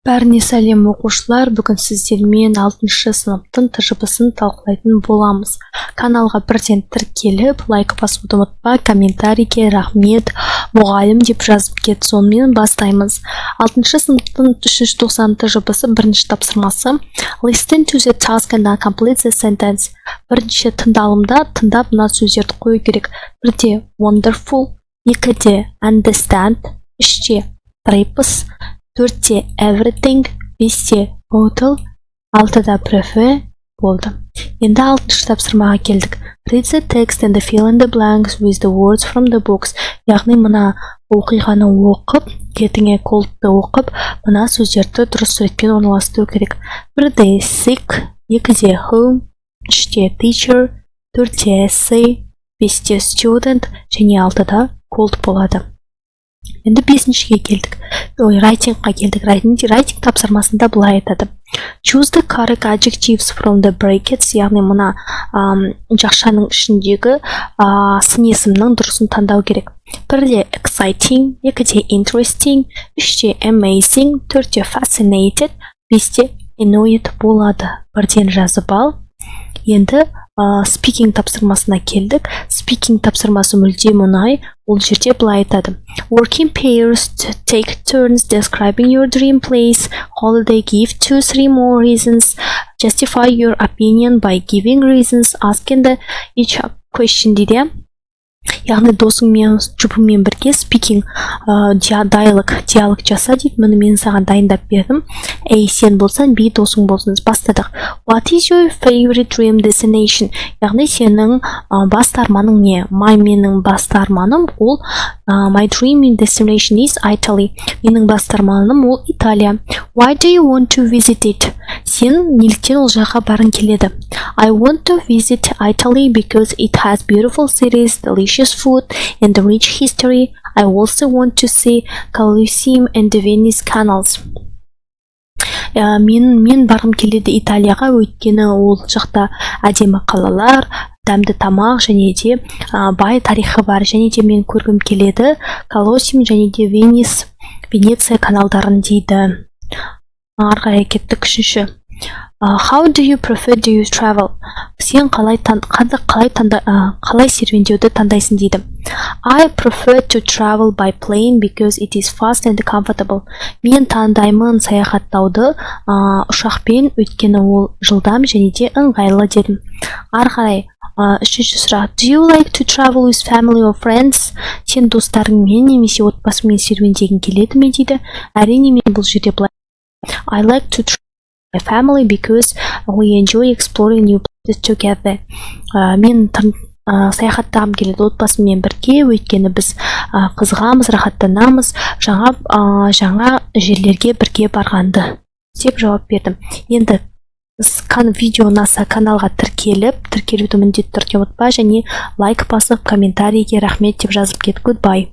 Бәріне сәлем оқушылар, бүгін сіздермен 6-шы сыныптың тәжірибесін талқылайтын боламыз. Каналға бірден тіркеліп, лайк басуды ұмытпа, комментарийге рахмет, мұғалім деп жазып кет. Сонымен бастаймыз. 6-шы сыныптың 390 тәжірибесі бірінші тапсырмасы. Listen to the task and complete the sentence. Бірінші тыңдалымда тыңдап мына сөздерді қою керек. Бірде wonderful, екіде understand, үште triples, төртте everything, бесте bottle, алтыда prefer болды. Енді 6-шы тапсырмаға келдік. Read the text and fill in the blanks with the words from the books. Яғни мына оқиғаны оқып, кетіңе колдты оқып, мына сөздерді дұрыс суретпен орналастыру керек. Бірде sick, екіде home, үште teacher, төртте essay, бесте student және алтыда cold болады. Енді 5-шіге келдік. Writing-ға келдік. Writing тапсырмасында былай айтады. Choose the correct adjectives from the brackets. Яғни мына жақшаның ішіндегі сын есімнің дұрысын таңдау керек. Бірде exciting, екіде interesting, үште amazing, төртте fascinated, бесте annoyed болады. Бірден жазып ал. Енді speaking тапсырмасына келдік. Speaking тапсырмасы мүлдем оңай. Ол жерде былай айтады. Work in pairs, take turns describing your dream place, holiday, give 2-3 more reasons, justify your opinion by giving reasons, asking the each question дейді. Яғни досыңмен, жұбыңмен бірге speaking, диалог жаса дейді. Мұны мен саған дайындап бердім. A сен болсаң, B досың болсыңыз. Бастадық. What is your favorite dream destination? Яғни сенің басты арманың не? Менің басты арманым ол my dream destination is Italy. Менің басты арманым ол Италия. Why do you want to visit it? Сен неліктен ол жаққа барғың келеді? I want to visit Italy because it has beautiful cities, delicious food, and a rich history. I also want to see Colosseum and the Venice canals. Мен барғым келеді Италияға, өйткені ол жақта әдемі қалалар, дәмді тамақ және де бай тарихы бар. Және де мен көргім келеді Колоссеум және де Венеция каналдарын дейді. Ары қарай кеттік. Үшінші. How do you prefer to travel? Сен қалай серуендеуді таңдайсың дейді. I prefer to travel by plane because it is fast and comfortable. Мен таңдаймын саяхаттауды ұшақпен, өйткені ол жылдам және де ыңғайлы дедім. Ары қарай үшінші сұрақ. Do you like to travel with family or friends? Сен достарыңмен немесе отбасыңмен серуендегің келеді ме дейді. Әрине мен бұл жерде былай. I like to travel with my family because we enjoy exploring new places together. Мен саяхаттағым келеді отбасыммен бірге, өйткені біз қызығамыз, рахаттанамыз, жаңа жерлерге бірге барғанды деп жауап бердім. Енді видео ұнаса каналға тіркелуді міндетті түрде ұмытпа және лайк басып, комментарийге рахмет деп жазып кет. Goodbye.